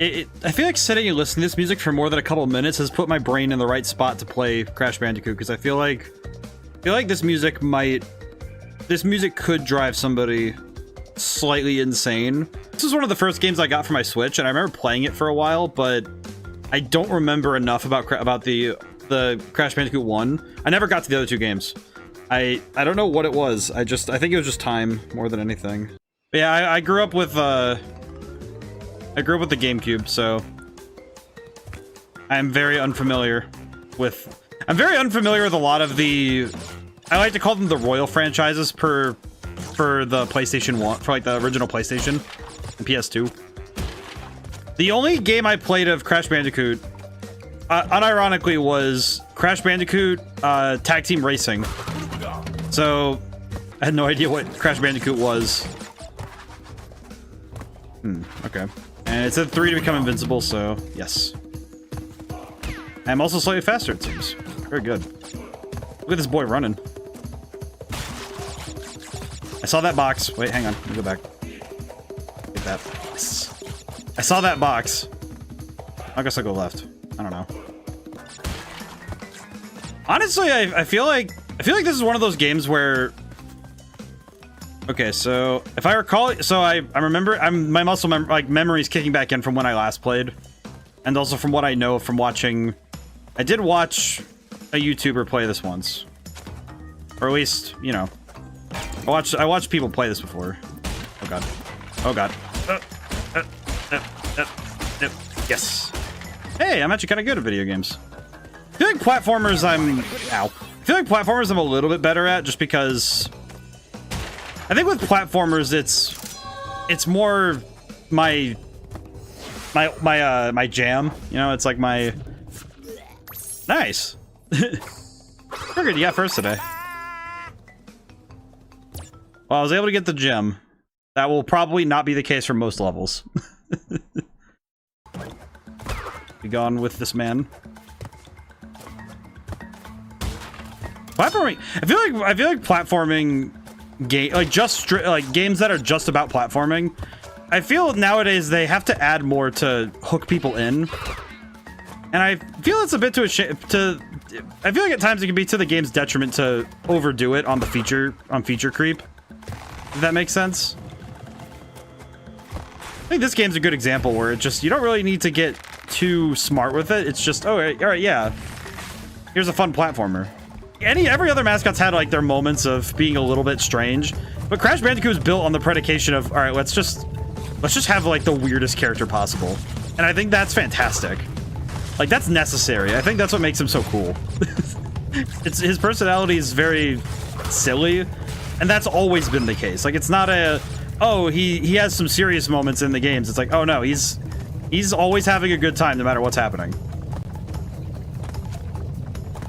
I feel like sitting and listening to this music for more than a couple of minutes has put my brain in the right spot to play Crash Bandicoot, because I feel like this music could drive somebody slightly insane. This is one of the first games I got for my Switch, and I remember playing it for a while, but I don't remember enough about the Crash Bandicoot 1. I never got to the other two games. I don't know what it was. I think it was just time more than anything. But yeah, I grew up with the GameCube, so I'm very unfamiliar with a lot of the, I like to call them the royal franchises for the PlayStation 1, for like the original PlayStation and PS2. The only game I played of Crash Bandicoot, unironically, was Crash Bandicoot Tag Team Racing. So I had no idea what Crash Bandicoot was. Okay. And it said 3 to become invincible, so yes. I'm also slightly faster, it seems. Very good. Look at this boy running. I saw that box. Wait, hang on. Let me go back. Get that. Yes. I saw that box. I guess I'll go left. I don't know. Honestly, I feel like this is one of those games where... Okay, so if I recall, so I remember, my memory's kicking back in from when I last played, and also from what I know from watching. I did watch a YouTuber play this once, or at least, you know, I watched people play this before. Oh god, oh god. Yes. Hey, I'm actually kind of good at video games. I feel like platformers I'm a little bit better at, just because. I think with platformers, it's more my jam. You know, it's like my nice. Figured you got first today. Well, I was able to get the gem. That will probably not be the case for most levels. Be gone with this man. Platforming. I feel like platforming. Games that are just about platforming, I feel nowadays they have to add more to hook people in, and I feel it's a bit I feel like at times it can be to the game's detriment to overdo it on feature creep. If that makes sense. I think this game's a good example where you don't really need to get too smart with it. It's just, all right, yeah, here's a fun platformer. Every other mascot's had like their moments of being a little bit strange, but Crash Bandicoot is built on the predication of, all right, let's just have like the weirdest character possible, and I think that's fantastic. Like, that's necessary. I think that's what makes him so cool. His personality is very silly, and that's always been the case. Like, it's not he has some serious moments in the games. It's like, oh no, he's always having a good time no matter what's happening.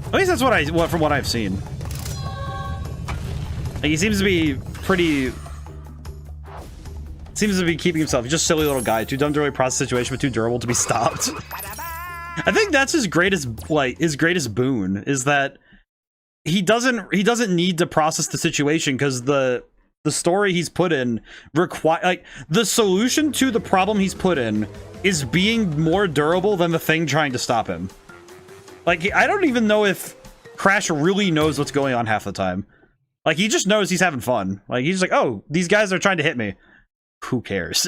At least that's from what I've seen. Like, he seems to be keeping himself. He's just a silly little guy, too dumb to really process the situation, but too durable to be stopped. I think that's his greatest boon, is that he doesn't need to process the situation, because the story he's put in the solution to the problem he's put in is being more durable than the thing trying to stop him. Like, I don't even know if Crash really knows what's going on half the time. Like, he just knows he's having fun. Like, he's like, oh, these guys are trying to hit me. Who cares?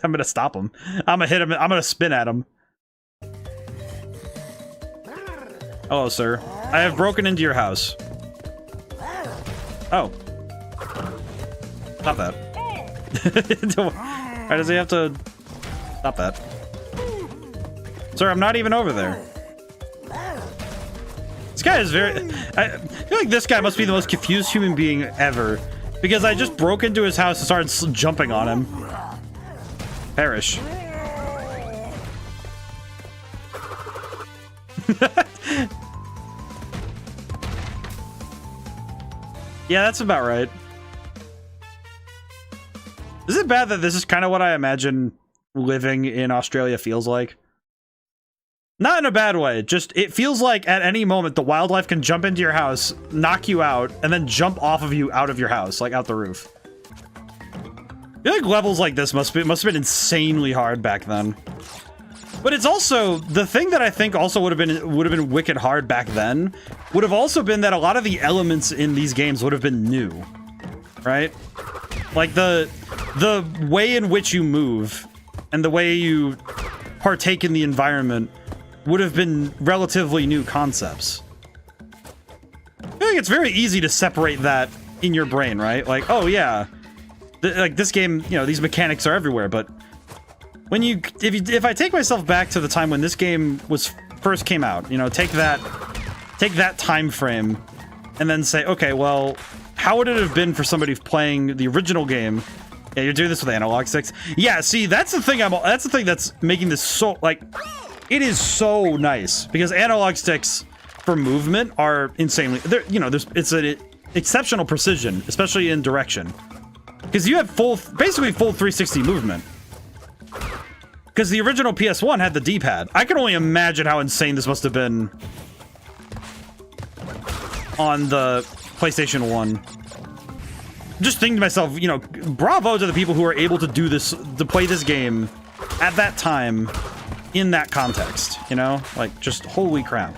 I'm gonna stop him. I'm gonna hit him. I'm gonna spin at him. Hello, sir. I have broken into your house. Oh. Stop that. Why does he have to... Stop that. Sir, I'm not even over there. This guy is I feel like this guy must be the most confused human being ever, because I just broke into his house and started jumping on him. Perish. Yeah, that's about right. Is it bad that this is kind of what I imagine living in Australia feels like? Not in a bad way, just it feels like at any moment the wildlife can jump into your house, knock you out, and then jump off of you out of your house, like out the roof. feel like levels like this must have been insanely hard back then. But it's also the thing that I think also would have been wicked hard back then. Would have also been that a lot of the elements in these games would have been new, right? Like the way in which you move and the way you partake in the environment would have been relatively new concepts. I feel like it's very easy to separate that in your brain, right? Like, oh yeah, like this game, you know, these mechanics are everywhere, but when if I take myself back to the time when this game first came out, you know, take that time frame and then say, okay, well, how would it have been for somebody playing the original game? Yeah, you're doing this with analog sticks. Yeah, see, that's the thing that's making this so, like, it is so nice because analog sticks for movement are insanely, you know, it's an exceptional precision, especially in direction, because you have basically full 360 movement. Because the original PS1 had the D-pad. I can only imagine how insane this must have been on the PlayStation 1. Just thinking to myself, you know, bravo to the people who are able to do this, to play this game at that time in that context, you know? Like, just holy crap.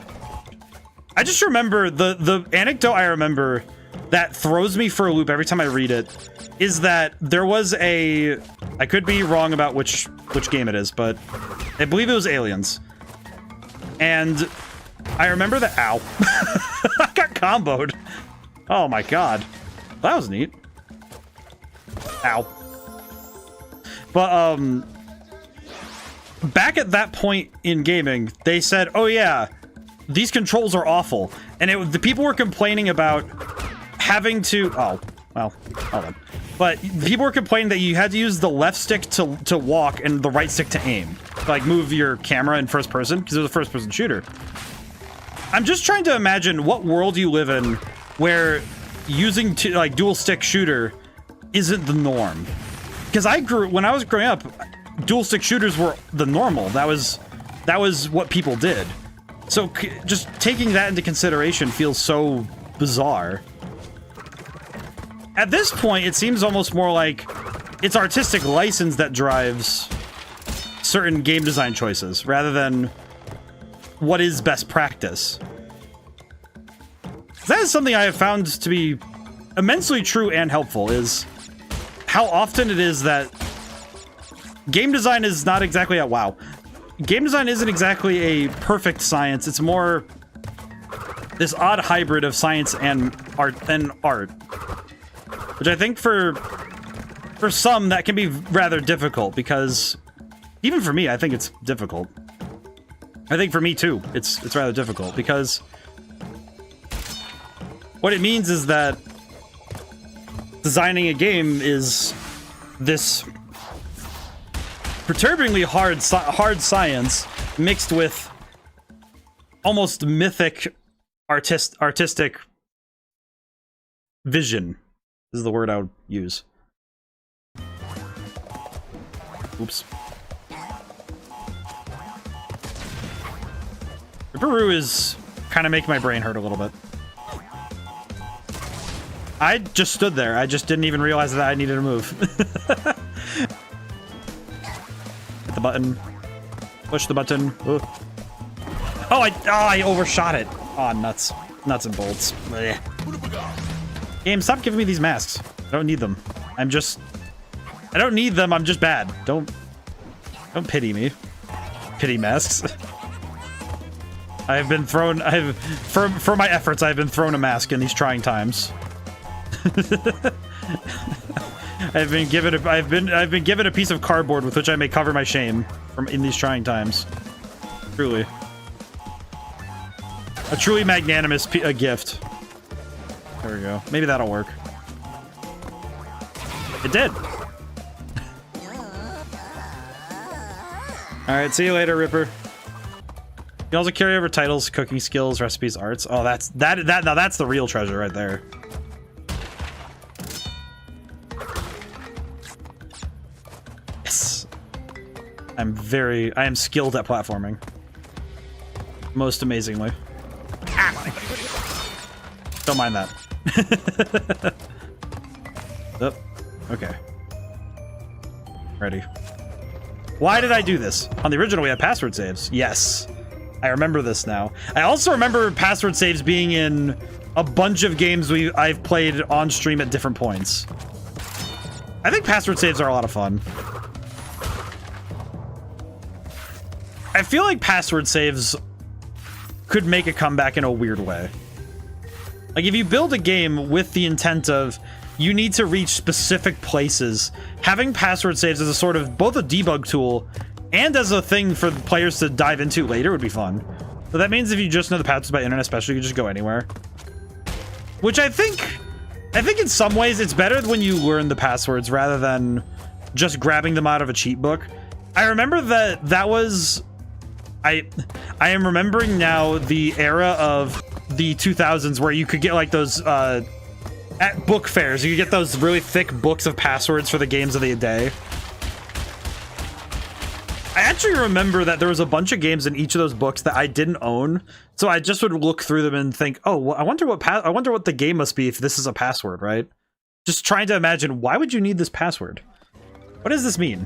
I just remember the anecdote I remember that throws me for a loop every time I read it is that there was I could be wrong about which game it is, but I believe it was Aliens. And I remember that, ow. I got comboed. Oh my god. That was neat. Ow. But, back at that point in gaming, they said, oh yeah, these controls are awful. And the people were complaining about having to, oh, well, hold on. But people were complaining that you had to use the left stick to walk and the right stick to aim. Like, move your camera in first person, because it was a first person shooter. I'm just trying to imagine what world you live in where using like dual stick shooter isn't the norm. Because when I was growing up, dual stick shooters were the normal. That was what people did. So just taking that into consideration feels so bizarre. At this point, it seems almost more like it's artistic license that drives certain game design choices rather than what is best practice. That is something I have found to be immensely true and helpful, is how often it is that game design is not exactly game design isn't exactly a perfect science. It's more this odd hybrid of science and art, which I think for some that can be rather difficult, because even for me, I think it's difficult. I think for me too, it's rather difficult, because what it means is that designing a game is this perturbingly hard science mixed with almost mythic artistic vision. This is the word I would use. Oops. Ripperoo is kind of making my brain hurt a little bit. I just stood there. I just didn't even realize that I needed to move. Hit the button. Push the button. Ooh. Oh, I overshot it. Oh, nuts. Nuts and bolts. Blech. Game, stop giving me these masks. I don't need them. I don't need them. I'm just bad. Don't pity me. Pity masks. For my efforts, I've been thrown a mask in these trying times. I've been given a piece of cardboard with which I may cover my shame in these trying times. Truly. A truly magnanimous gift. There we go. Maybe that'll work. It did. Alright, see you later, Ripper. You can also carry over titles, cooking skills, recipes, arts. Oh, now that's the real treasure right there. Yes. I am skilled at platforming. Most amazingly. Ah! Don't mind that. Oh, okay. Ready. Why did I do this? On the original, we had password saves. Yes. I remember this now. I also remember password saves being in a bunch of games I've played on stream at different points. I think password saves are a lot of fun. I feel like password saves could make a comeback in a weird way. Like, if you build a game with the intent of you need to reach specific places, having password saves as a sort of both a debug tool and as a thing for the players to dive into later would be fun. So that means if you just know the passwords by internet, especially, you can just go anywhere. Which I think in some ways it's better when you learn the passwords rather than just grabbing them out of a cheat book. I remember that was... I am remembering now the era of the 2000s where you could get like those at book fairs, you could get those really thick books of passwords for the games of the day. I actually remember that there was a bunch of games in each of those books that I didn't own, so I just would look through them and think, oh, well, I wonder what the game must be if this is a password, right? Just trying to imagine, why would you need this password? What does this mean?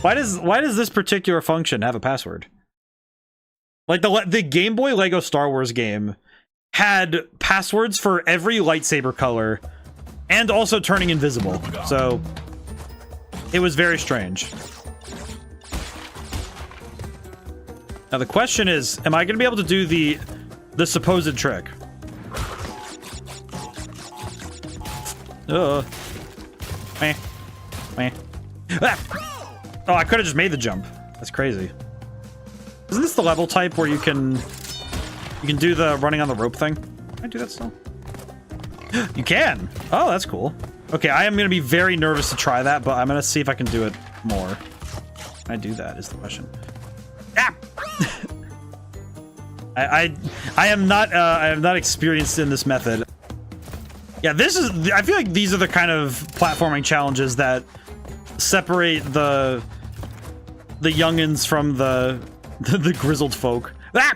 Why does this particular function have a password? Like the Game Boy Lego Star Wars game had passwords for every lightsaber color and also turning invisible. So it was very strange. Now the question is, am I going to be able to do the supposed trick? Meh. Ah! Oh, I could have just made the jump. That's crazy. Isn't this the level type where you can do the running on the rope thing? Can I do that still? You can! Oh, that's cool. Okay, I am going to be very nervous to try that, but I'm going to see if I can do it more. Can I do that is the question. Ah! I am not experienced in this method. Yeah, I feel like these are the kind of platforming challenges that separate the youngins from the grizzled folk. Ah!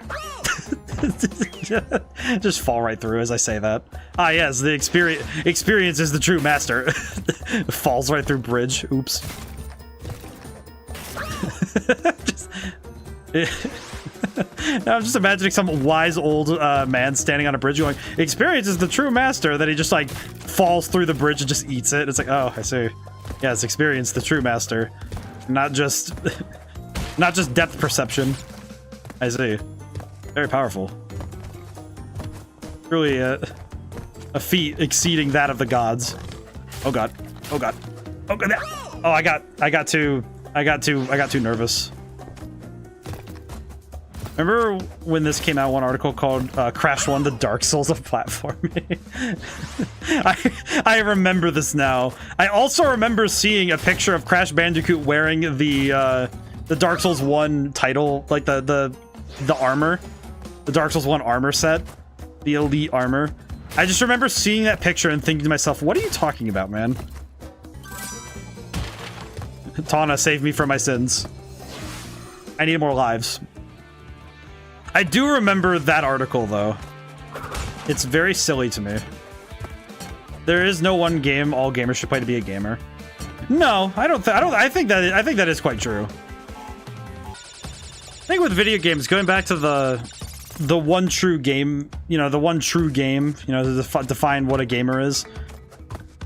Just fall right through as I say that. Ah, yes, the experience is the true master. Falls right through bridge. Oops. Now I'm just imagining some wise old man standing on a bridge going, experience is the true master. Then he just like falls through the bridge and just eats it. It's like, oh, I see. Yes, experience the true master. Not just depth perception. I see. Very powerful. Really a feat exceeding that of the gods. Oh god. Oh god. Oh god. Oh, I got too nervous. Remember when this came out, one article called Crash 1, the Dark Souls of platforming? I remember this now. I also remember seeing a picture of Crash Bandicoot wearing the Dark Souls 1 title, like the armor. The Dark Souls 1 armor set. The elite armor. I just remember seeing that picture and thinking to myself, what are you talking about, man? Tana, save me from my sins. I need more lives. I do remember that article, though. It's very silly to me. There is no one game all gamers should play to be a gamer. No, I think that is quite true. I think with video games, going back to the one true game, you know, the one true game, you know, to define what a gamer is.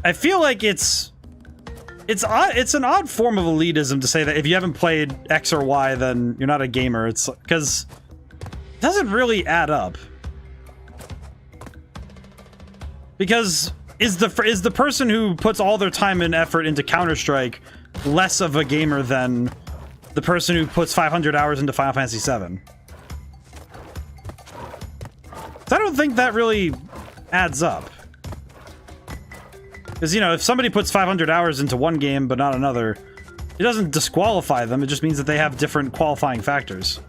I feel like it's an odd form of elitism to say that if you haven't played X or Y, then you're not a gamer. It's because it doesn't really add up. Because is the person who puts all their time and effort into Counter-Strike less of a gamer than the person who puts 500 hours into Final Fantasy VII? So I don't think that really adds up. Because, you know, if somebody puts 500 hours into one game but not another, it doesn't disqualify them, it just means that they have different qualifying factors.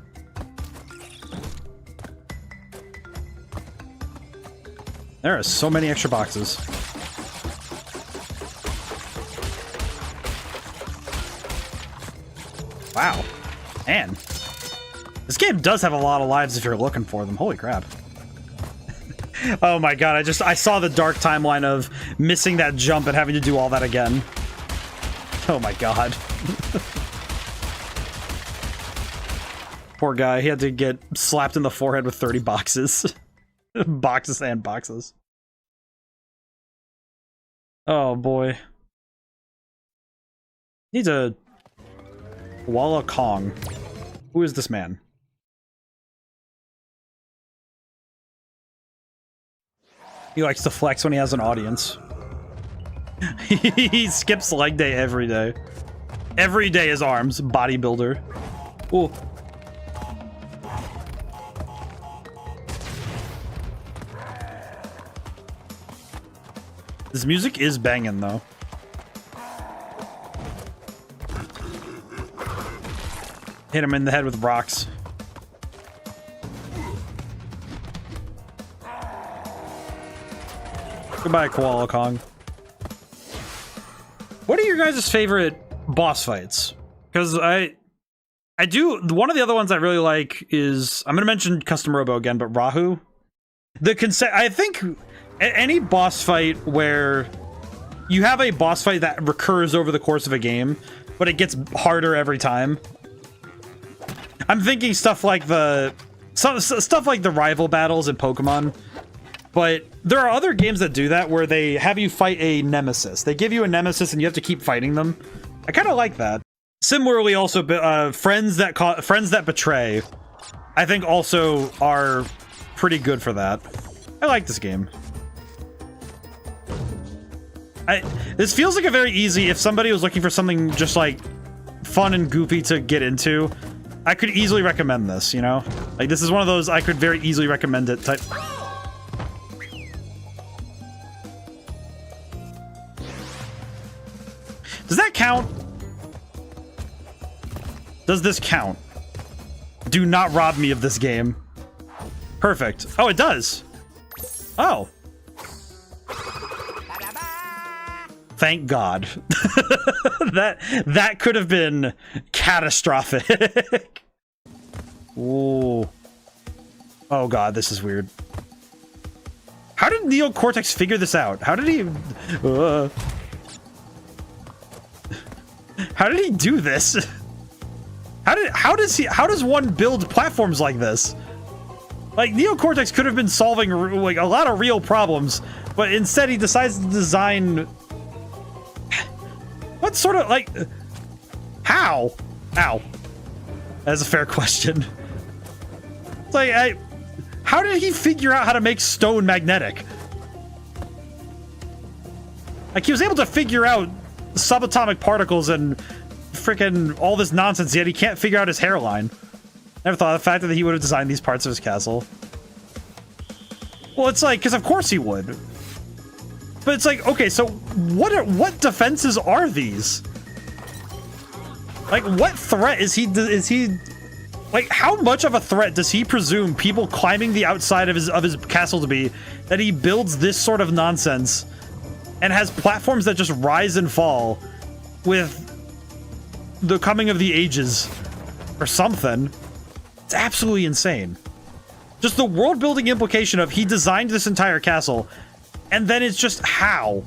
There are so many extra boxes. Wow. Man. This game does have a lot of lives if you're looking for them. Holy crap. Oh my god, I saw the dark timeline of missing that jump and having to do all that again. Oh my god. Poor guy, he had to get slapped in the forehead with 30 boxes. Boxes and boxes. Oh boy. Needs a Walla Kong. Who is this man? He likes to flex when he has an audience. He skips leg day every day. Every day is arms. Bodybuilder. Ooh. This music is banging, though. Hit him in the head with rocks. Goodbye, Koala Kong. What are your guys' favorite boss fights? Because I do, one of the other ones I really like is, I'm gonna mention Custom Robo again, but Rahu. I think any boss fight where you have a boss fight that recurs over the course of a game, but it gets harder every time. I'm thinking stuff like stuff like the rival battles in Pokemon. But there are other games that do that where they have you fight a nemesis. They give you a nemesis and you have to keep fighting them. I kind of like that. Similarly, also friends that betray, I think also are pretty good for that. I like this game. This feels like a very easy, if somebody was looking for something just like fun and goofy to get into, I could easily recommend this, you know? Like this is one of those I could very easily recommend it type. Does that count? Does this count? Do not rob me of this game. Perfect. Oh, it does. Oh. Thank God. that could have been catastrophic. Ooh. Oh God, this is weird. How did Neo Cortex figure this out? How did he... How did he do this? How does one build platforms like this? Like, Neo Cortex could have been solving like a lot of real problems, but instead he decides to design... What sort of, like... How? Ow. That's a fair question. It's like, how did he figure out how to make stone magnetic? Like, he was able to figure out subatomic particles and freaking all this nonsense, yet he can't figure out his hairline. Never thought of the fact that he would have designed these parts of his castle. Well, it's like, because of course he would. But it's like, okay, so what defenses are these? Like, what threat is he like, how much of a threat does he presume people climbing the outside of his castle to be, that he builds this sort of nonsense and has platforms that just rise and fall with the coming of the ages or something? It's absolutely insane. Just the world building implication of he designed this entire castle, and then it's just how.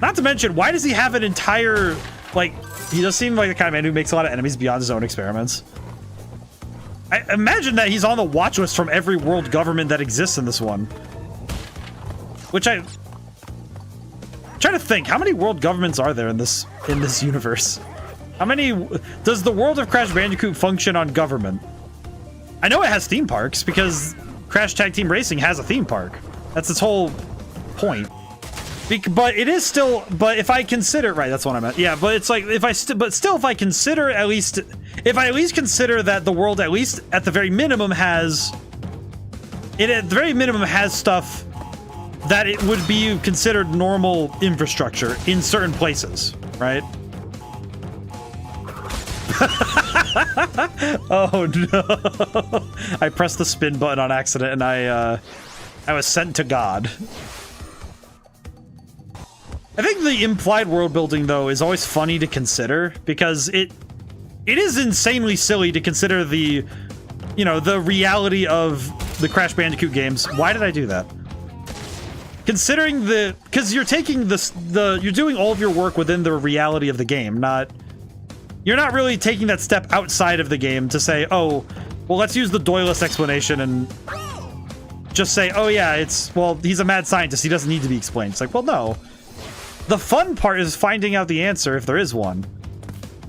Not to mention, why does he have an entire, like, he does seem like the kind of man who makes a lot of enemies beyond his own experiments. I imagine that he's on the watch list from every world government that exists in this one. Which I'm trying to think, how many world governments are there in this universe? How many does the world of Crash Bandicoot function on government? I know it has theme parks because Crash Tag Team Racing has a theme park. That's its whole point. But it is still, but if I consider, right, that's what I meant. Yeah, but it's like, if I consider at least consider that the world at least at the very minimum has stuff that it would be considered normal infrastructure in certain places, right? Oh no. I pressed the spin button on accident and I was sent to God. I think the implied world building though is always funny to consider because it is insanely silly to consider the, you know, the reality of the Crash Bandicoot games. Why did I do that? considering because you're taking you're doing all of your work within the reality of the game, you're not really taking that step outside of the game to say, oh, well, let's use the Doyless explanation and just say, oh yeah, well, he's a mad scientist, he doesn't need to be explained. It's like, well, no. The fun part is finding out the answer if there is one.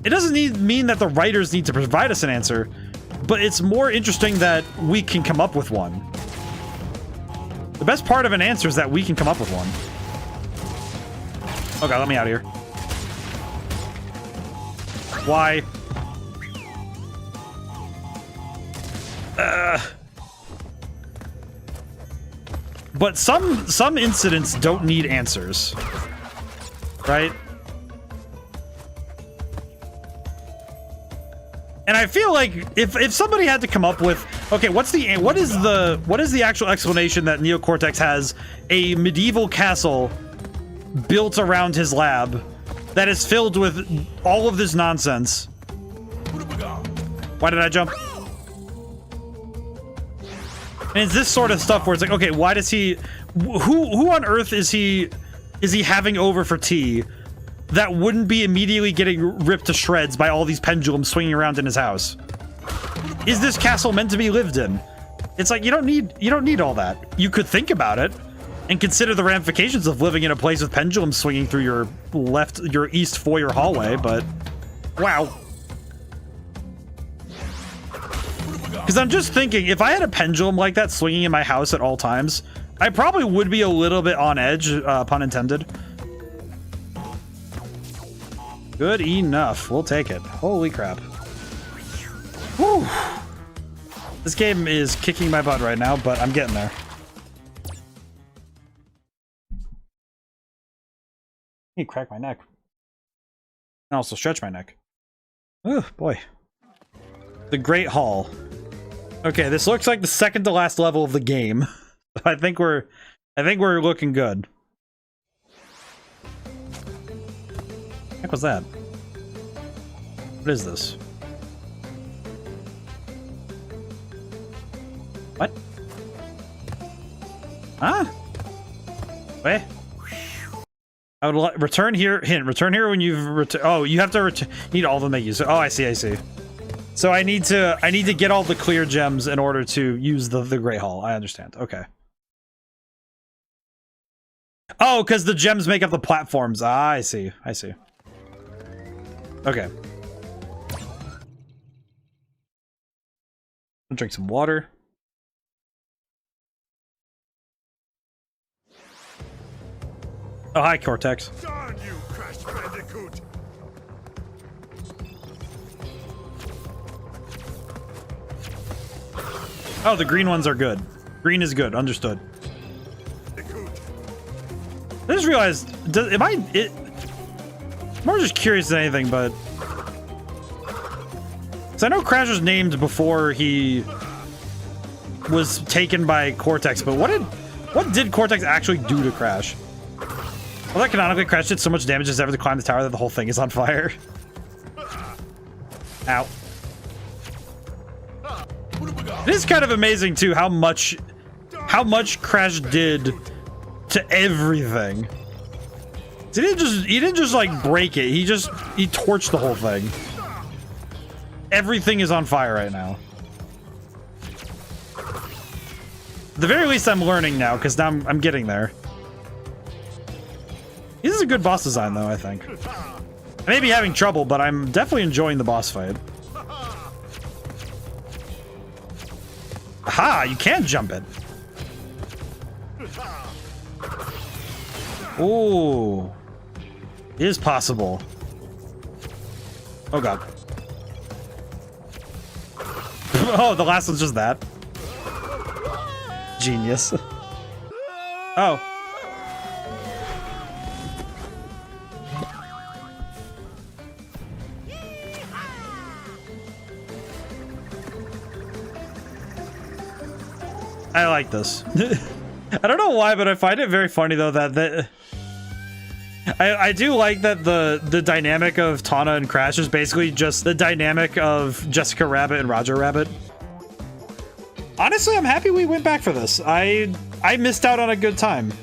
It doesn't mean that the writers need to provide us an answer, but it's more interesting that we can come up with one. The best part of an answer is that we can come up with one. Okay, let me out of here. Why? But some incidents don't need answers, right? And I feel like if somebody had to come up with, okay, what is the actual explanation that Neocortex has a medieval castle built around his lab that is filled with all of this nonsense? Why did I jump? And it's this sort of stuff where it's like, okay, why does he, who on earth is he having over for tea that wouldn't be immediately getting ripped to shreds by all these pendulums swinging around in his house? Is this castle meant to be lived in? It's like, you don't need all that. You could think about it and consider the ramifications of living in a place with pendulums swinging through your east foyer hallway, but wow. Because I'm just thinking, if I had a pendulum like that swinging in my house at all times, I probably would be a little bit on edge, pun intended. Good enough. We'll take it. Holy crap. Whew. This game is kicking my butt right now, but I'm getting there. I need to crack my neck. And also stretch my neck. Oh, boy. The Great Hall. Okay, this looks like the second to last level of the game. I think we're looking good. What the heck was that? What is this? What? Huh? Wait. I would return here. Hint: return here when you've oh, you have to need all of them that use it. Oh, I see. I see. So I need to get all the clear gems in order to use the Great Hall. I understand. Okay. Oh, because the gems make up the platforms. Ah, I see. I see. Okay. I'll drink some water. Oh, hi, Cortex. Darn you, Crash Bandicoot! Oh, the green ones are good. Green is good. Understood. I just realized, I'm more just curious than anything, but... So I know Crash was named before he was taken by Cortex, but what did Cortex actually do to Crash? Well, that canonically Crash did so much damage as ever to climb the tower that the whole thing is on fire. Ow. It is kind of amazing too how much Crash did to everything. He didn't just like break it. He torched the whole thing. Everything is on fire right now. At the very least, I'm learning now because now I'm getting there. This is a good boss design, though, I think. I may be having trouble, but I'm definitely enjoying the boss fight. Aha! You can jump it. Ooh. It is possible. Oh, God. Oh, the last one's just that. Genius. Oh. I like this. I don't know why, but I find it very funny though that I do like that the dynamic of Tawna and Crash is basically just the dynamic of Jessica Rabbit and Roger Rabbit. Honestly, I'm happy we went back for this. I missed out on a good time.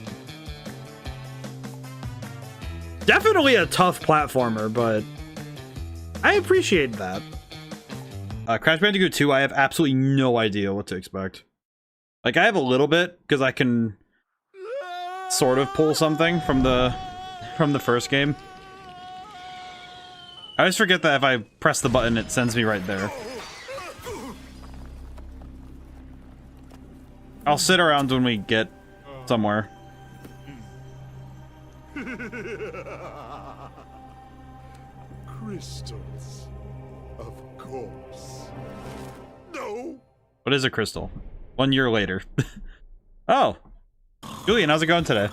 definitely a tough platformer, but I appreciate that. Crash Bandicoot 2, I have absolutely no idea what to expect. Like, I have a little bit, because I can sort of pull something from the first game. I always forget that if I press the button, it sends me right there. I'll sit around when we get somewhere. Crystals. Of course. No. What is a crystal? 1 year later. Oh. Julian, how's it going today?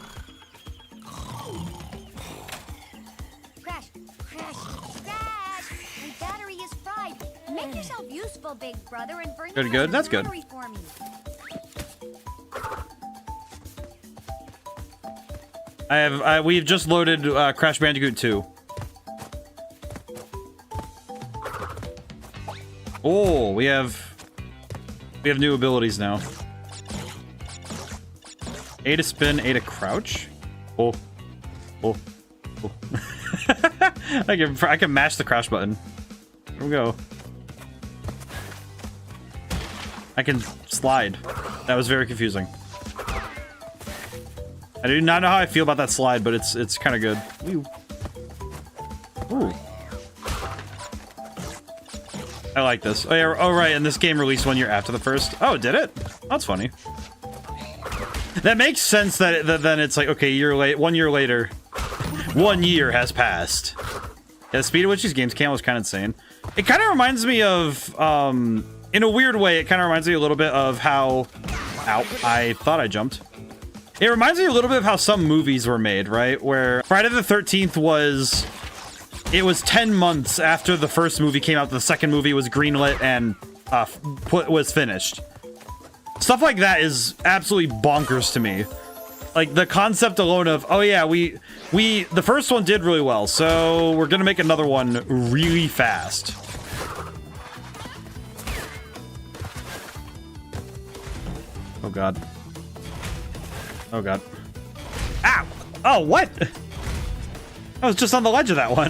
Crash! Crash! Crash! My battery is fried. Make yourself useful, big brother, and bring Good, good. That's good. battery for me. We've just loaded Crash Bandicoot 2. Oh, we have new abilities now. A to spin, A to crouch. Oh, oh, oh. I can mash the crouch button. Here we go. I can slide. That was very confusing. I do not know how I feel about that slide, but it's kind of good. Ooh. Ooh. I like this. Oh, yeah, oh, right, and this game released 1 year after the first. Oh, did it? That's funny. That makes sense that then it's like, okay, 1 year later, 1 year has passed. Yeah, the speed at which these games came was kind of insane. It kind of reminds me of, in a weird way, it kind of reminds me a little bit of how... Ow, I thought I jumped. It reminds me a little bit of how some movies were made, right? Where Friday the 13th was... It was 10 months after the first movie came out, the second movie was greenlit and was finished. Stuff like that is absolutely bonkers to me. Like, the concept alone of, oh yeah, the first one did really well, so we're gonna make another one really fast. Oh god. Oh god. Ow! Oh, what? I was just on the ledge of that one.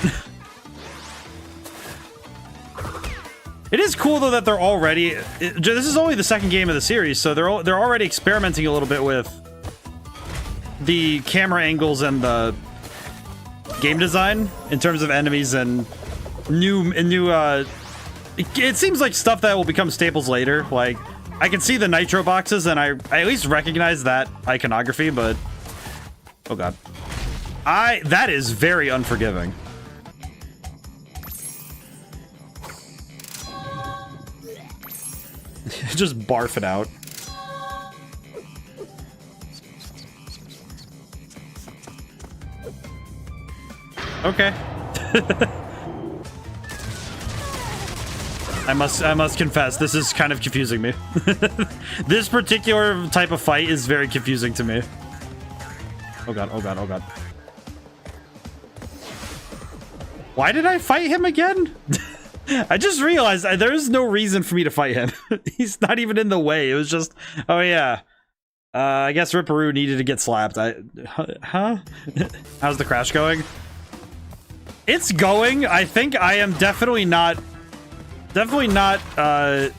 It is cool though that they're already... this is only the second game of the series, so they're already experimenting a little bit with the camera angles and the game design in terms of enemies and new it seems like stuff that will become staples later. Like, I can see the nitro boxes and I at least recognize that iconography, but oh god. That is very unforgiving. Just barf it out. Okay. I must confess, this is kind of confusing me. This particular type of fight is very confusing to me. Oh god, oh god, oh god. Why did I fight him again? I just realized there's no reason for me to fight him. He's not even in the way. It was just, oh yeah. I guess Ripperoo needed to get slapped. Huh? How's the crash going? It's going. I think I am definitely not acclimating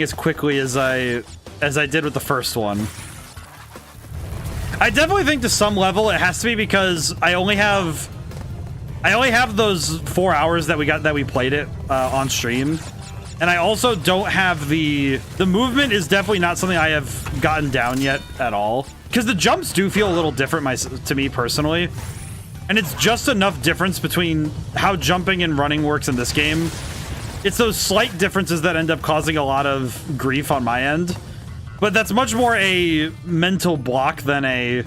as quickly as I did with the first one. I definitely think to some level it has to be because I only have those 4 hours that we played it on stream, and I also don't have the movement is definitely not something I have gotten down yet at all, because the jumps do feel a little different to me personally, and it's just enough difference between how jumping and running works in this game. It's those slight differences that end up causing a lot of grief on my end, but that's much more a mental block than a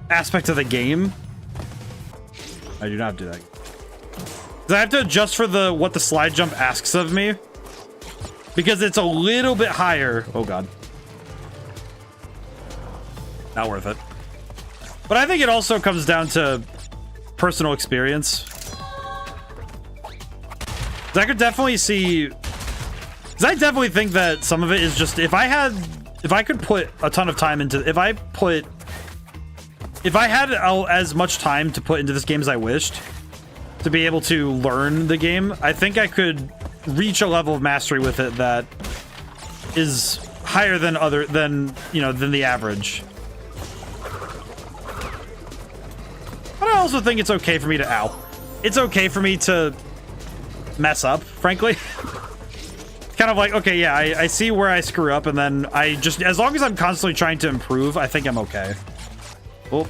aspect of the game. I do not do that. I have to adjust for what the slide jump asks of me, because it's a little bit higher. Oh god. Not worth it. But I think it also comes down to personal experience. I could definitely see... Because I definitely think that some of it is just... If I could put a ton of time into... If I put if I had as much time to put into this game as I wished, to be able to learn the game, I think I could reach a level of mastery with it that is higher than than the average. But I also think it's okay for me to it's okay for me to mess up, frankly. Kind of like, okay, yeah, I see where I screw up, and then I just, as long as I'm constantly trying to improve, I think I'm okay. Oh.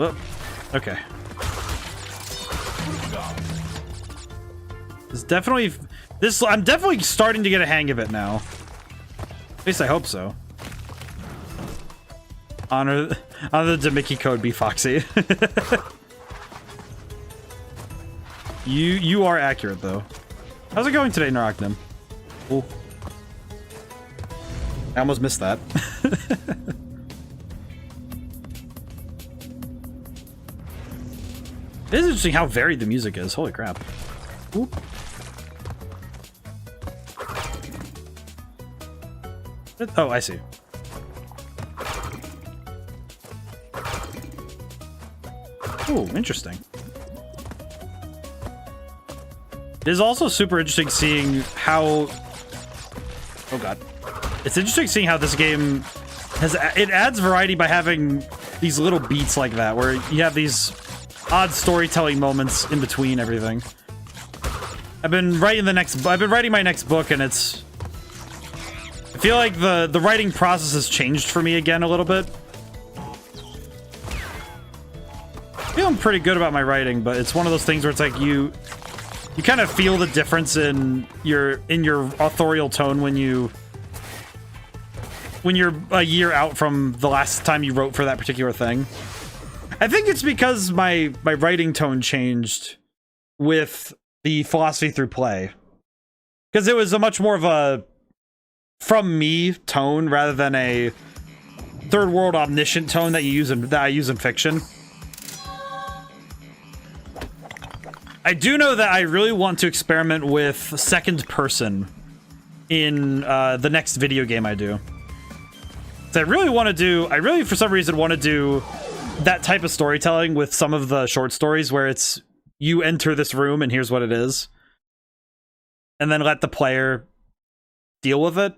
Oh. Okay. It's definitely, I'm definitely starting to get a hang of it now. At least I hope so. Honor the Demicky code, be Foxy. You are accurate, though. How's it going today, Narachnim? Oh. I almost missed that. It is interesting how varied the music is. Holy crap. Ooh. Oh, I see. Oh, interesting. It is also super interesting seeing how... Oh god. It's interesting seeing how this game it adds variety by having these little beats like that, where you have these odd storytelling moments in between everything. I've been writing my next book, and it's... I feel like the writing process has changed for me again a little bit. I'm feeling pretty good about my writing, but it's one of those things where it's like you kind of feel the difference in your authorial tone when you're a year out from the last time you wrote for that particular thing. I think it's because my writing tone changed with the philosophy through play, because it was a much more of a from me tone rather than a third world omniscient tone that I use in fiction. I do know that I really want to experiment with second person in the next video game I do. So I really for some reason want to do that type of storytelling with some of the short stories where it's you enter this room and here's what it is, and then let the player deal with it.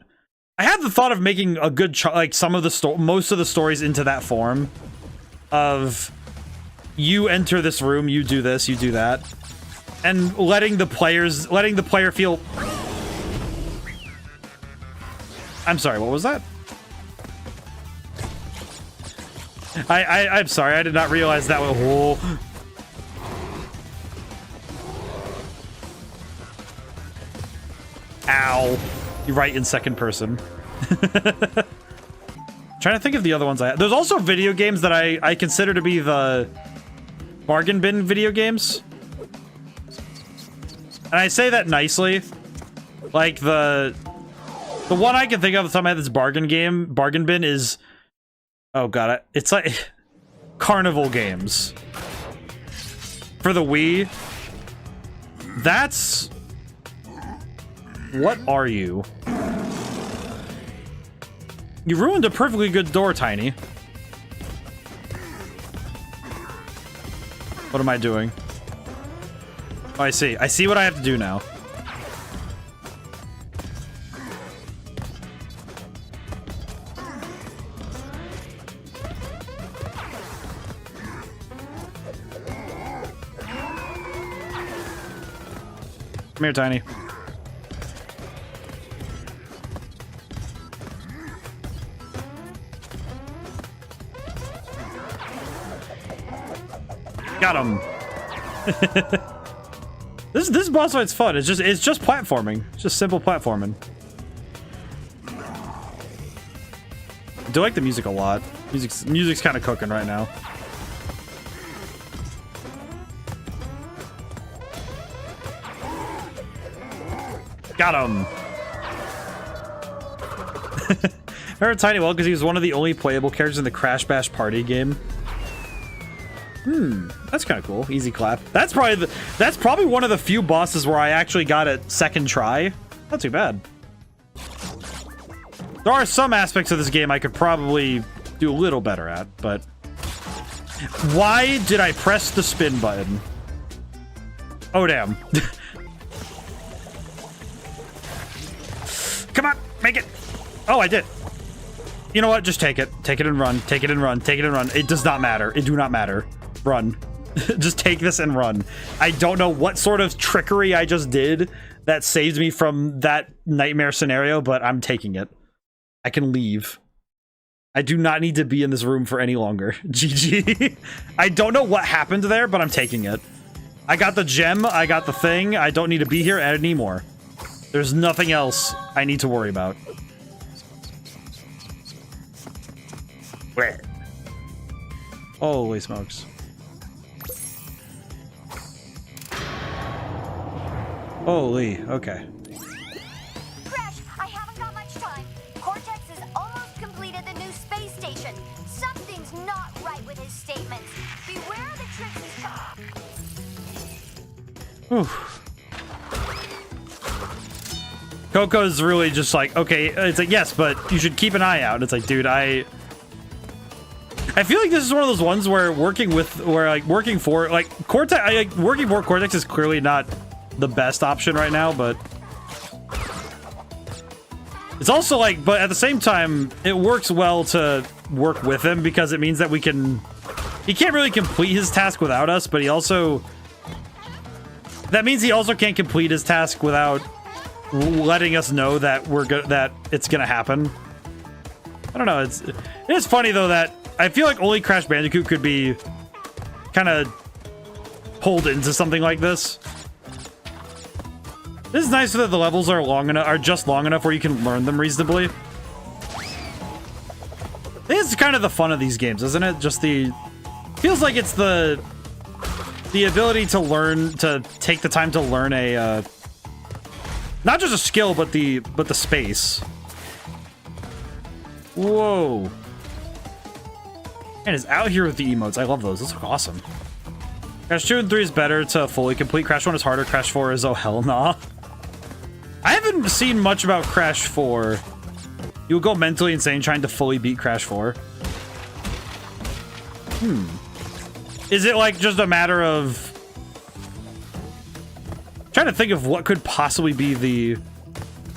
I had the thought of making a good like some of the most of the stories into that form of you enter this room, you do this, you do that, and letting the player feel... I'm sorry, what was that? I'm sorry, I did not realize that was... Oh. Ow. You're right, in second person. Trying to think of the other ones I have. There's also video games that I consider to be the bargain bin video games. And I say that nicely. Like the one I can think of off the top of my head that's bargain bin is, oh god, it's like Carnival Games for the Wii. That's... What are you? You ruined a perfectly good door, Tiny. What am I doing? Oh, I see. I see what I have to do now. Come here, Tiny. Got him. This boss fight's fun. It's just platforming. It's just simple platforming. I do like the music a lot. Music's kind of cooking right now. Got him. Remember Tiny well because he was one of the only playable characters in the Crash Bash Party game. That's kind of cool. Easy clap. That's probably one of the few bosses where I actually got it second try. Not too bad. There are some aspects of this game I could probably do a little better at, but Why did I press the spin button? Oh, damn. Come on, make it. Oh, I did. You know what? Just take it. Take it and run. Take it and run. Take it and run. It does not matter. It do not matter. Run. Just take this and run. I don't know what sort of trickery I just did that saved me from that nightmare scenario, but I'm taking it. I can leave. I do not need to be in this room for any longer. GG. I don't know what happened there, but I'm taking it. I got the gem. I got the thing. I don't need to be here anymore. There's nothing else I need to worry about. Holy smokes. Holy, okay. Crash, I haven't got much time. Cortex has almost completed the new space station. Something's not right with his statements. Beware the tricks he's got. Whew. Coco's really just like, okay, it's like, yes, but you should keep an eye out. It's like, dude, I feel like this is one of those ones where working for Cortex is clearly not the best option right now, but it's also like, but at the same time, it works well to work with him because it means that he can't really complete his task without us, but that means he also can't complete his task without letting us know that that it's gonna happen. I don't know. It is funny though that I feel like only Crash Bandicoot could be kind of pulled into something like this. This is nice that the levels are just long enough where you can learn them reasonably. I think it's kind of the fun of these games, isn't it? Just feels like it's the ability to learn, to take the time to learn a not just a skill, but the space. Whoa. And it's out here with the emotes. I love those. Those look awesome. Crash 2 and 3 is better to fully complete. Crash 1 is harder. Crash 4 is oh hell nah. I haven't seen much about Crash 4. You'll go mentally insane trying to fully beat Crash 4. Is it like just a matter of trying to think of what could possibly be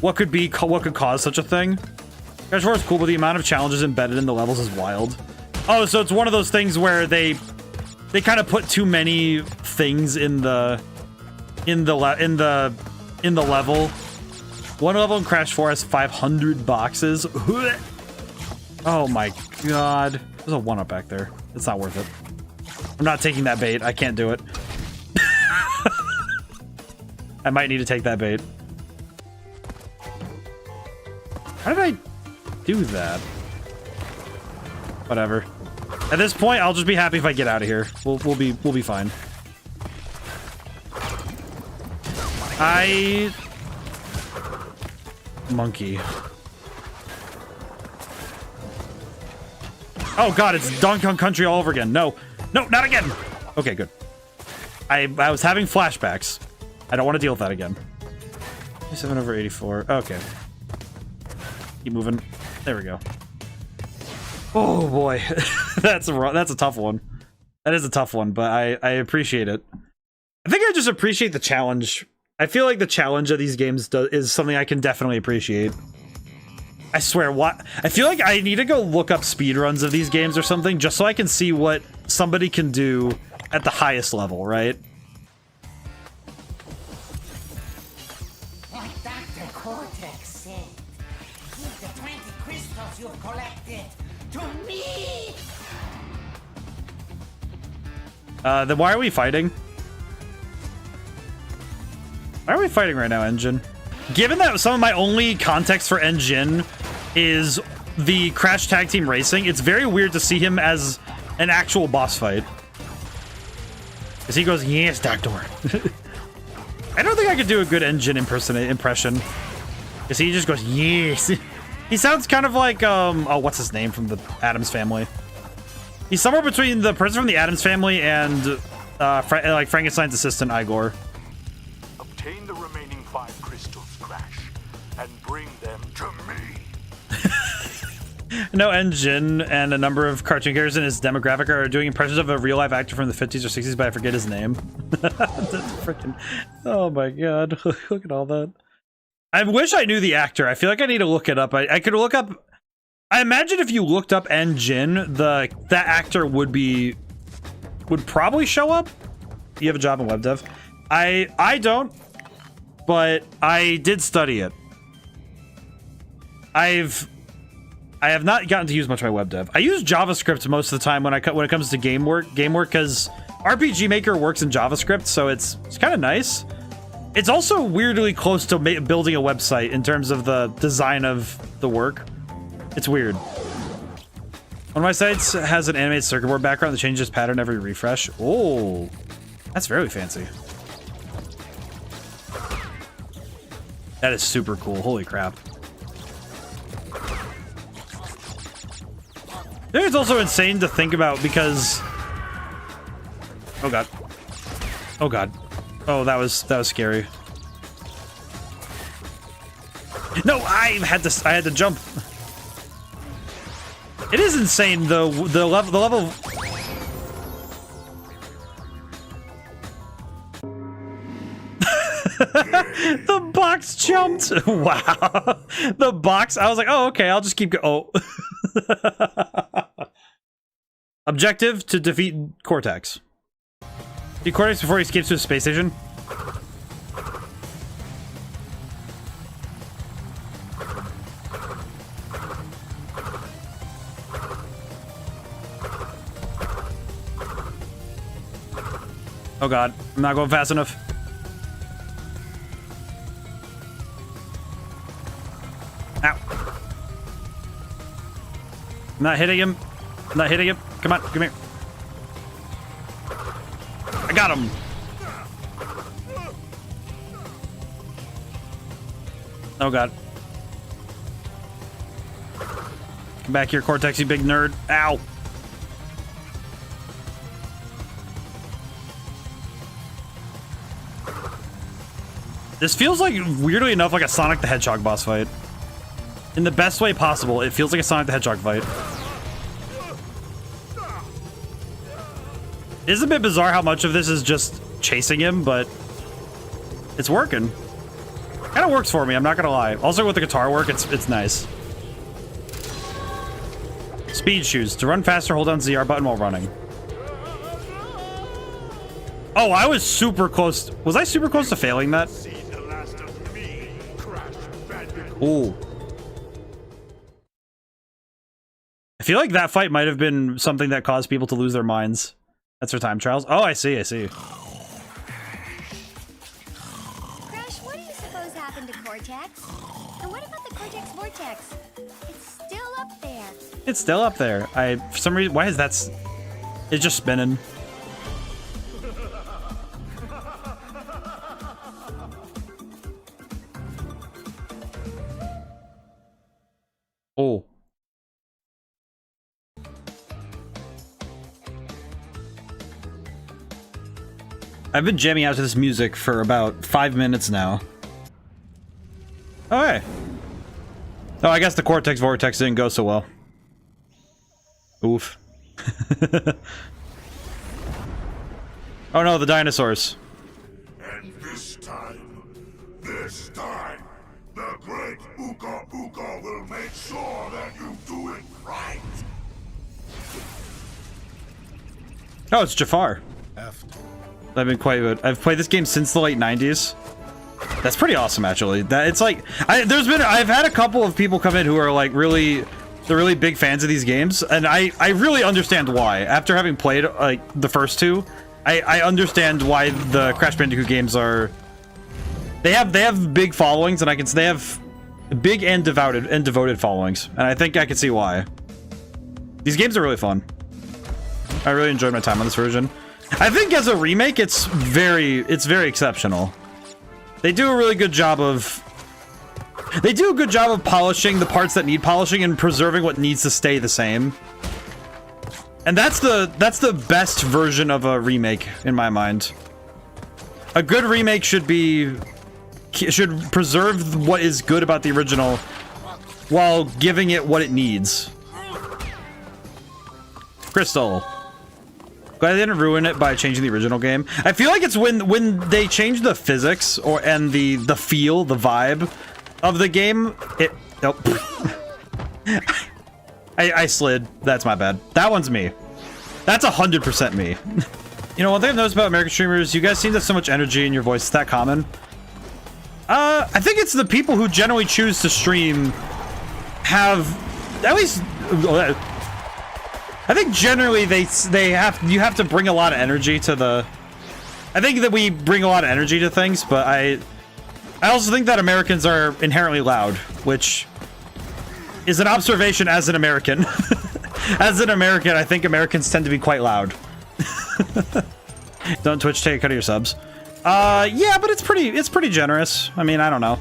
what could cause such a thing? Crash 4 is cool, but the amount of challenges embedded in the levels is wild. Oh, so it's one of those things where they kind of put too many things in the level. One level in Crash 4 has 500 boxes. Oh my god. There's a 1-up back there. It's not worth it. I'm not taking that bait. I can't do it. I might need to take that bait. How did I do that? Whatever. At this point, I'll just be happy if I get out of here. We'll be fine. Monkey. Oh god, it's Donkey Kong Country all over again. No, not again. Okay, good. I was having flashbacks. I don't want to deal with that again. 7/84. Okay. Keep moving. There we go. Oh boy, that's a tough one. That is a tough one, but I appreciate it. I think I just appreciate the challenge. I feel like the challenge of these games is something I can definitely appreciate. I swear, I feel like I need to go look up speedruns of these games or something just so I can see what somebody can do at the highest level, right? Like Dr. Cortex said, give the 20 crystals you've collected to me! Then why are we fighting? Why are we fighting right now, Engine? Given that some of my only context for Engine is the Crash Tag Team Racing, it's very weird to see him as an actual boss fight. Because he goes, yes, Doctor. I don't think I could do a good Engine impression. Because he just goes, yes. He sounds kind of like, oh, what's his name from the Addams Family? He's somewhere between the person from the Addams Family and, like, Frankenstein's assistant, Igor. Obtain the remaining 5 crystals, Crash, and bring them to me. No, and Jin and a number of cartoon characters in his demographic are doing impressions of a real life actor from the 50s or 60s, but I forget his name. That's freaking... Oh my god. Look at all that. I wish I knew the actor. I feel like I need to look it up. I could look up... I imagine if you looked up N Jin, that actor would probably show up. You have a job in web dev. I don't, but I did study it. I have not gotten to use much of my web dev. I use JavaScript most of the time when it comes to game work, because RPG Maker works in JavaScript, so it's kind of nice. It's also weirdly close to building a website in terms of the design of the work. It's weird. One of my sites has an animated circuit board background that changes pattern every refresh. Oh, that's very fancy. That is super cool. Holy crap. I think it's also insane to think about because... Oh god. Oh god. Oh, that was scary. No, I had to jump. It is insane the level The box jumped. Wow. The box, I was like, oh, okay, I'll just keep going. Oh. Objective to defeat Cortex. Defeat Cortex before he escapes to his space station. Oh god, I'm not going fast enough. Ow. I'm not hitting him. I'm not hitting him. Come on, come here. I got him. Oh god. Come back here, Cortex, you big nerd. Ow. This feels like, weirdly enough, like a Sonic the Hedgehog boss fight. In the best way possible, it feels like a Sonic the Hedgehog fight. It is a bit bizarre how much of this is just chasing him, but it's working. Kind of works for me, I'm not gonna lie. Also with the guitar work, it's nice. Speed shoes. To run faster, hold down ZR button while running. Oh, I was super close. Was I super close to failing that? See the last of me, Crash Bandicoot. Ooh. I feel like that fight might have been something that caused people to lose their minds. That's for time trials. Oh, I see, I see. Crash, what do you suppose happened to Cortex? And what about the Cortex Vortex? It's still up there. It's still up there. For some reason, why is that? It's just spinning. Oh. I've been jamming out to this music for about 5 minutes now. Oh, hey. Oh, I guess the Cortex Vortex didn't go so well. Oof. Oh no, the dinosaurs. And this time, the great Ooga Booga will make sure that you do it right. Oh, it's Jafar. I've been quite good. I've played this game since the late 90s. That's pretty awesome, actually. That it's like I've had a couple of people come in who are like they're really big fans of these games, and I really understand why. After having played like the first two, I understand why the Crash Bandicoot games are. They have big followings, and they have big and devoted followings, and I think I can see why. These games are really fun. I really enjoyed my time on this version. I think as a remake, it's very exceptional. They do a really good job of... They do a good job of polishing the parts that need polishing and preserving what needs to stay the same. And that's the best version of a remake, in my mind. A good remake should preserve what is good about the original while giving it what it needs. Crystal. Glad they didn't ruin it by changing the original game. I feel like it's when they change the physics and the feel, the vibe of the game. Nope. I slid. That's my bad. That one's me. That's 100% me. You know, one thing I've noticed about American streamers, you guys seem to have so much energy in your voice. Is that common? I think it's the people who generally choose to stream have at least. I think generally you have to bring a lot of energy to the. I think that we bring a lot of energy to things, but I also think that Americans are inherently loud, which is an observation as an American. As an American, I think Americans tend to be quite loud. Don't Twitch take a cut of your subs. Yeah, but it's pretty generous. I mean, I don't know.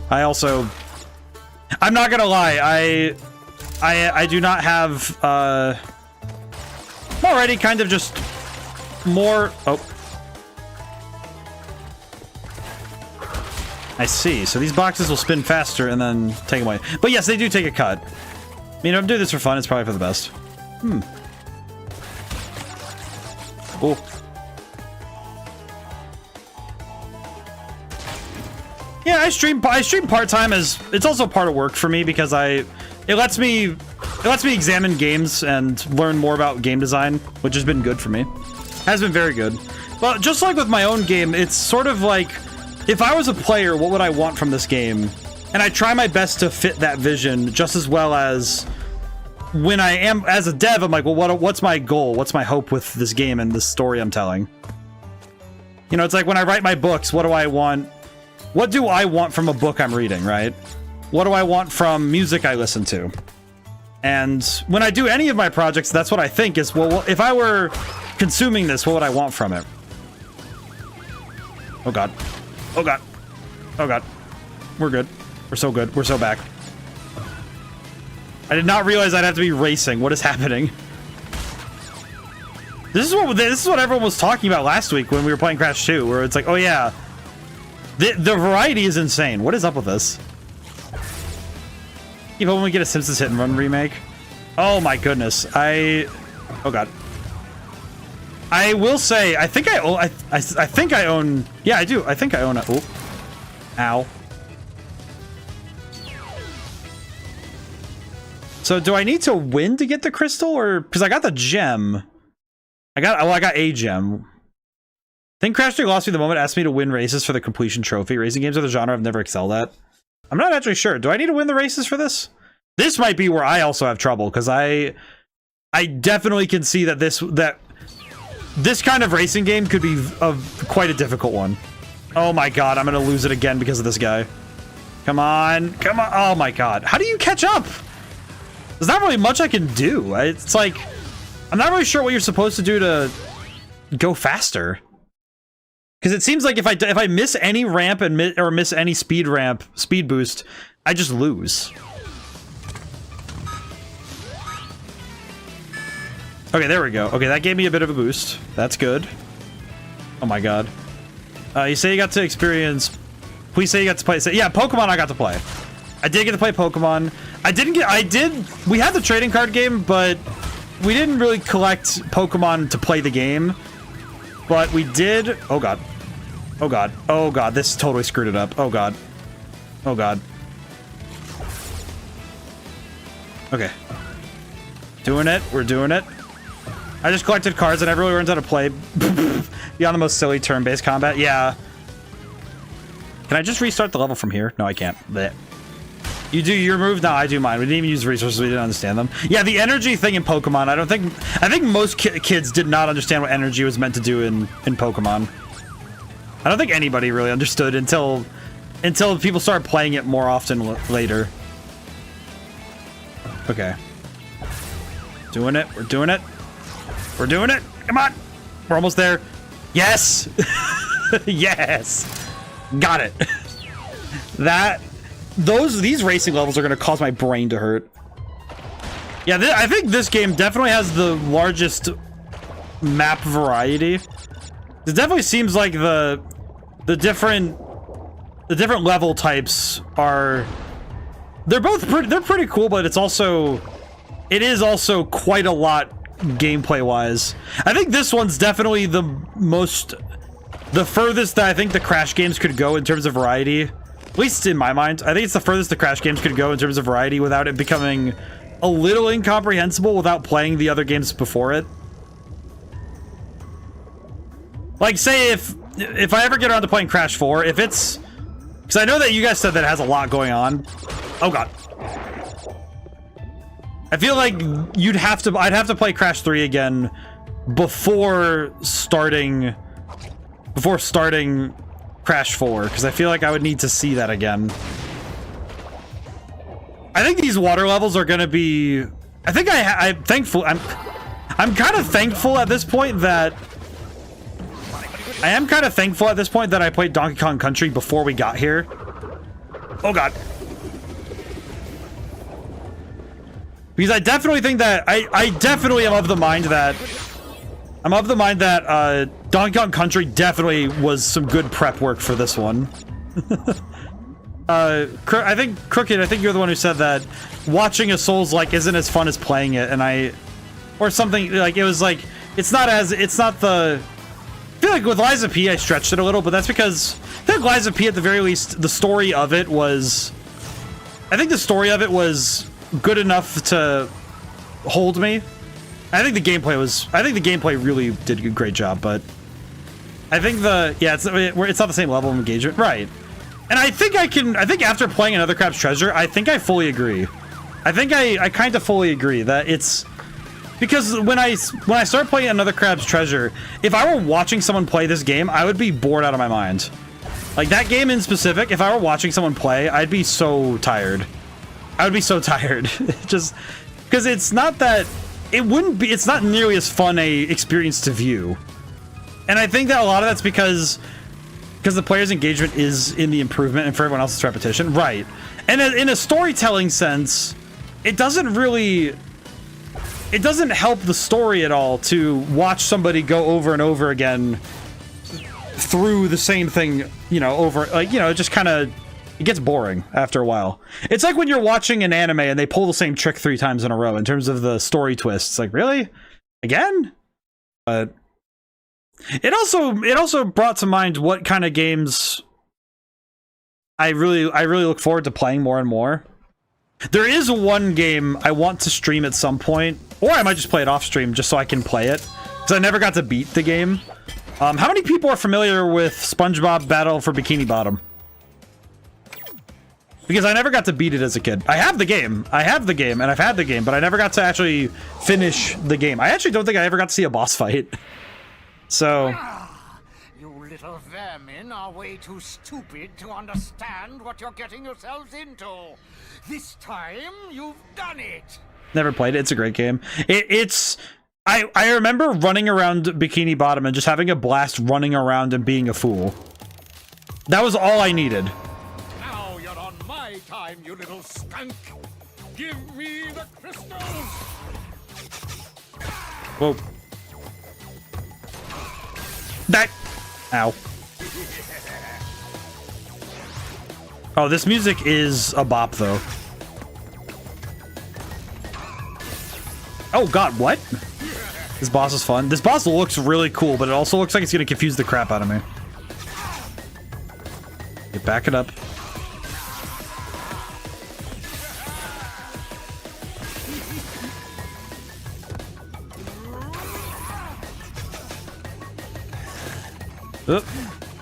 I'm not gonna lie. I do not have already kind of just more. Oh, I see. So these boxes will spin faster and then take away. But yes, they do take a cut. I mean, I'm doing this for fun. It's probably for the best. Oh. Yeah, I stream part-time as it's also part of work for me because it lets me examine games and learn more about game design, which has been good for me. Has been very good. But just like with my own game, it's sort of like if I was a player, what would I want from this game? And I try my best to fit that vision just as well as when I am as a dev, I'm like, well, what's my goal? What's my hope with this game and this story I'm telling? You know, it's like when I write my books, what do I want? What do I want from a book I'm reading, right? What do I want from music I listen to? And when I do any of my projects, that's what I think is, well, if I were consuming this, what would I want from it? Oh god. Oh god. Oh god. We're good. We're so good. We're so back. I did not realize I'd have to be racing. What is happening? This is what everyone was talking about last week when we were playing Crash 2, where it's like, oh yeah, the variety is insane. What is up with this? Even when we get a Simpsons Hit and Run remake. Oh my goodness. Oh god. I will say, I think I think I own. Yeah, I do. I think I own a. Oh. Ow. So do I need to win to get the crystal, or because I got the gem? I got a gem. I think Crash 3 lost me the moment it asked me to win races for the completion trophy. Racing games are the genre I've never excelled at. I'm not actually sure. Do I need to win the races for this? This might be where I also have trouble, because I definitely can see that this kind of racing game could be quite a difficult one. Oh my god, I'm gonna lose it again because of this guy. Come on, come on. Oh my god. How do you catch up? There's not really much I can do. It's like, I'm not really sure what you're supposed to do to go faster. Because it seems like if I miss any ramp or miss any speed boost, I just lose. Okay, there we go. Okay, that gave me a bit of a boost. That's good. Oh my god. You say you got to experience. Please say you got to play. Yeah, Pokemon I got to play. I did get to play Pokemon. We had the trading card game, but we didn't really collect Pokemon to play the game. But we did. Oh god. Oh god. Oh god. This totally screwed it up. Oh god. Oh god. Okay. Doing it. We're doing it. I just collected cards and I really learned how to play beyond the most silly turn-based combat. Yeah. Can I just restart the level from here? No, I can't. Blech. You do your move? No, I do mine. We didn't even use resources. We didn't understand them. Yeah, the energy thing in Pokemon, I think most kids did not understand what energy was meant to do in Pokemon. I don't think anybody really understood until people started playing it more often later. Okay. Doing it. We're doing it. We're doing it. Come on. We're almost there. Yes. Yes. Got it. These racing levels are going to cause my brain to hurt. Yeah, I think this game definitely has the largest map variety. It definitely seems like the different level types are they're pretty cool, but it is also quite a lot gameplay wise. I think this one's definitely the furthest that I think the Crash games could go in terms of variety. At least in my mind. I think it's the furthest the Crash games could go in terms of variety without it becoming a little incomprehensible without playing the other games before it. Like, say if I ever get around to playing Crash 4, if it's... Because I know that you guys said that it has a lot going on. Oh, God. I feel like I'd have to play Crash 3 again before starting Crash 4, because I feel like I would need to see that again. I think these water levels are gonna be... I'm thankful. I'm kind of thankful at this point that... I played Donkey Kong Country before we got here. Oh, God. Because I definitely think that... I definitely am of the mind that... Donkey Kong Country definitely was some good prep work for this one. I think, Crooked, I think you're the one who said that watching a Souls-like isn't as fun as playing it, and or something, like, it was like, it's not the... I feel like with Lies of P, I stretched it a little, but that's because I think Lies of P, at the very least, the story of it was... I think the story of it was good enough to hold me. I think the gameplay really did a great job, but I think it's not the same level of engagement, right? And I think after playing another Crab's Treasure, I think I fully agree. I think I kind of fully agree that it's because when I start playing another Crab's Treasure, if I were watching someone play this game, I would be bored out of my mind. Like that game in specific, if I were watching someone play, I'd be so tired. I would be so tired. Just because it's not that it's not nearly as fun a experience to view. And I think that a lot of that's because the player's engagement is in the improvement and for everyone else it's repetition. Right. And in a storytelling sense, it doesn't help the story at all to watch somebody go over and over again through the same thing, over, like, it just kind of, it gets boring after a while. It's like when you're watching an anime and they pull the same trick 3 times in a row in terms of the story twists. Like, really? Again? But it also brought to mind what kind of games I really look forward to playing more and more. There is one game I want to stream at some point, or I might just play it off stream just so I can play it, because I never got to beat the game. How many people are familiar with SpongeBob Battle for Bikini Bottom? Because I never got to beat it as a kid. I have the game, and I've had the game, but I never got to actually finish the game. I actually don't think I ever got to see a boss fight. So... You little vermin are way too stupid to understand what you're getting yourselves into. This time, you've done it. Never played it. It's a great game. I remember running around Bikini Bottom and just having a blast running around and being a fool. That was all I needed. Now you're on my time, you little skunk. Give me the crystals. Whoa. Ow. Oh, this music is a bop, though. Oh, God, what? This boss is fun. This boss looks really cool, but it also looks like it's going to confuse the crap out of me. Okay, back it up. Oop,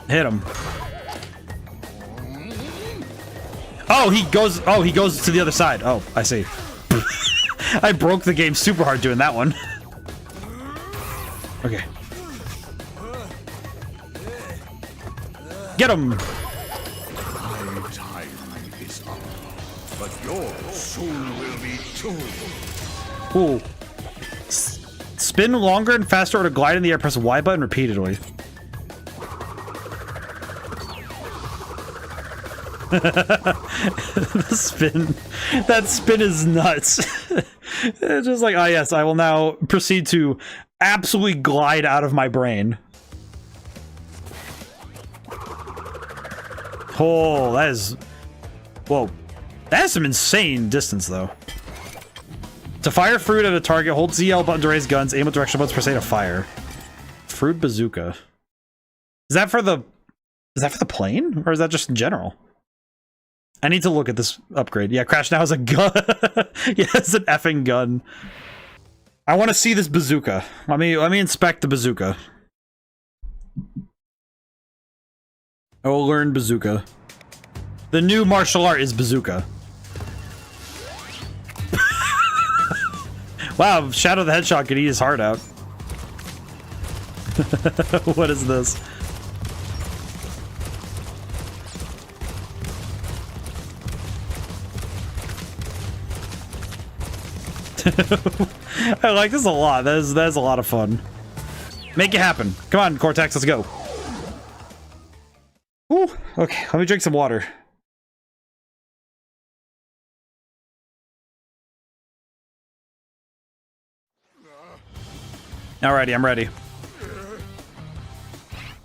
hit him. Oh, he goes to the other side. Oh, I see. I broke the game super hard doing that one. Okay. Get him! My time is up, but yours soon will be too. Ooh. Spin longer and faster or to glide in the air, press Y button repeatedly. That spin is nuts. It's just like, oh yes, I will now proceed to absolutely glide out of my brain. Oh, that is... Whoa. That is some insane distance, though. To fire fruit at a target, hold ZL button to raise guns, aim with directional buttons, press A to fire. Fruit bazooka. Is that for the plane? Or is that just in general? I need to look at this upgrade. Yeah, Crash now has a gun. Yeah, it's an effing gun. I want to see this bazooka. Let me inspect the bazooka. I will learn bazooka. The new martial art is bazooka. Wow, Shadow the Hedgehog could eat his heart out. What is this? I like this a lot. That is a lot of fun. Make it happen. Come on, Cortex, let's go. Ooh, okay, let me drink some water. Alrighty, I'm ready.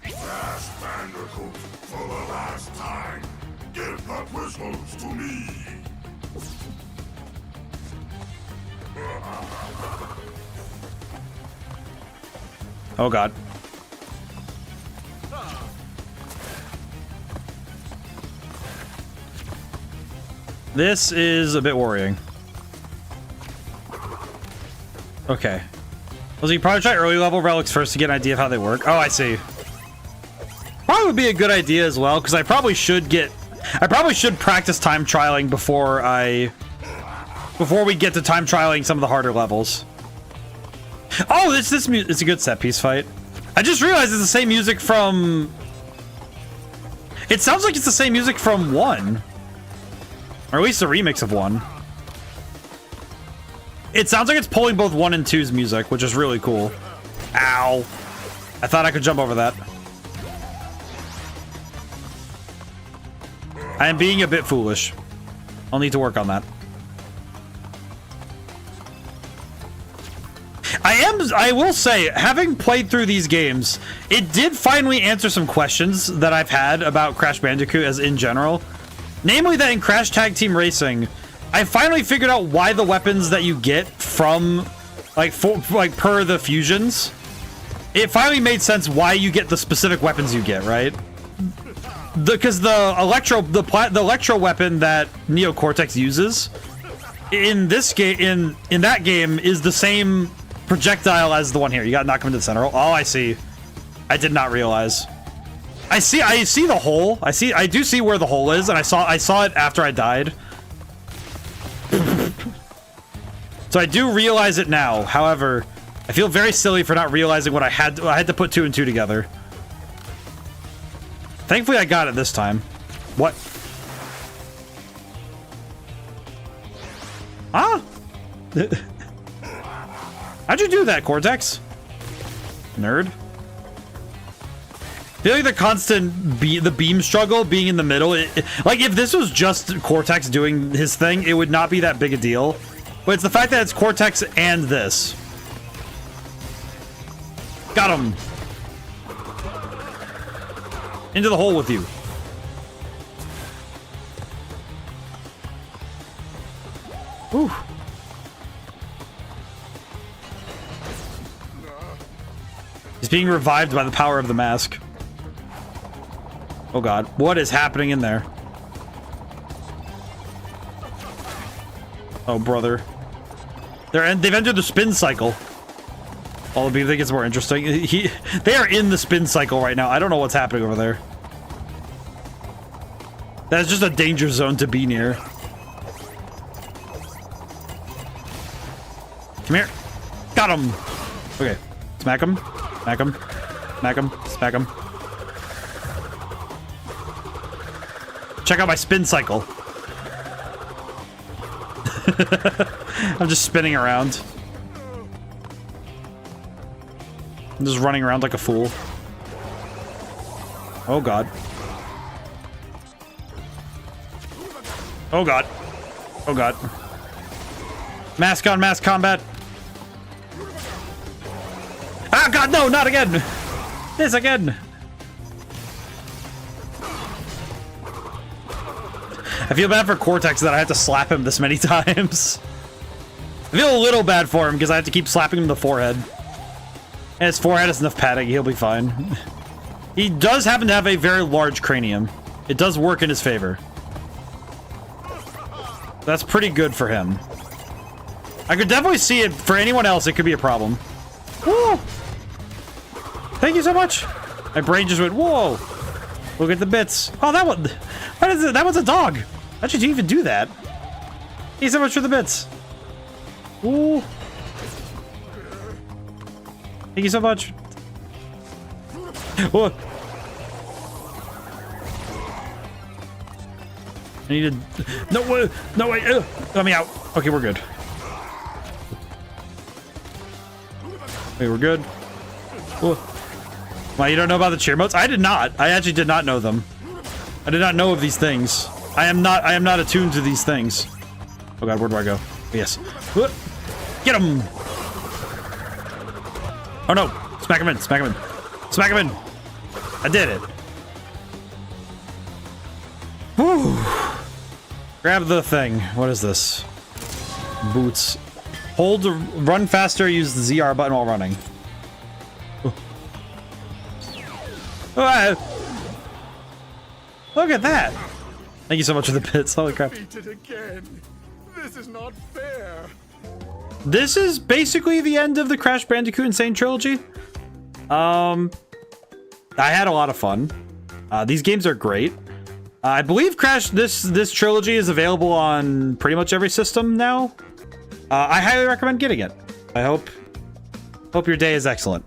Crash Bandicoot, for the last time, give the whistles to me. Oh god. This is a bit worrying. Okay. Well, so you probably try early level relics first to get an idea of how they work. Oh, I see. Probably would be a good idea as well, because I probably should practice time trialing before we get to time trialing some of the harder levels. Oh, it's a good set piece fight. I just realized it's the same music from... It sounds like it's the same music from 1. Or at least a remix of 1. It sounds like it's pulling both 1 and 2's music, which is really cool. Ow. I thought I could jump over that. I am being a bit foolish. I'll need to work on that. I will say, having played through these games, it did finally answer some questions that I've had about Crash Bandicoot as in general. Namely that in Crash Tag Team Racing, I finally figured out why the weapons that you get from, per the fusions, it finally made sense why you get the specific weapons you get, right? Because the electro weapon that Neo Cortex uses in this game, in that game, is the same projectile as the one here. You gotta knock him into the center. Oh, I see. I did not realize. I see the hole. I do see where the hole is, and I saw it after I died. So I do realize it now. However, I feel very silly for not realizing what I had to put 2 and 2 together. Thankfully, I got it this time. What? Ah! How'd you do that, Cortex? Nerd. I feel like the constant the beam struggle being in the middle, like if this was just Cortex doing his thing, it would not be that big a deal. But it's the fact that it's Cortex and this. Got him. Into the hole with you. Ooh. He's being revived by the power of the mask. Oh god, what is happening in there? Oh brother. They've entered the spin cycle. All of you think it's more interesting. They are in the spin cycle right now. I don't know what's happening over there. That's just a danger zone to be near. Come here. Got him. Okay. Smack him. Smack him. Smack him. Smack him. Check out my spin cycle. I'm just spinning around. I'm just running around like a fool. Oh god. Oh god. Oh god. Mask on mask combat. Ah god, no, not again. This again. I feel bad for Cortex that I had to slap him this many times. I feel a little bad for him because I have to keep slapping him in the forehead. And his forehead has enough padding, he'll be fine. He does happen to have a very large cranium. It does work in his favor. That's pretty good for him. I could definitely see it for anyone else, it could be a problem. Woo! Thank you so much. My brain just went, whoa. Look at the bits. Oh, that one. What is it? That one's a dog. How did you even do that? Thank you so much for the bits. Ooh. Thank you so much. Whoa. I need to... No, way. No, wait. Let me out. Okay, we're good. Okay, we're good. Whoa. Well, you don't know about the cheer modes? I did not. I actually did not know them. I did not know of these things. I am not attuned to these things. Oh god, where do I go? Yes. Get him! Oh no! Smack him in, smack him in. Smack him in! I did it. Whew. Grab the thing. What is this? Boots. Hold to run faster, use the ZR button while running. Look at that! Thank you so much for the bits. Holy crap. Defeated again. This is not fair. This is basically the end of the Crash Bandicoot N Sane Trilogy. I had a lot of fun. These games are great. I believe this trilogy is available on pretty much every system now. I highly recommend getting it. I hope your day is excellent.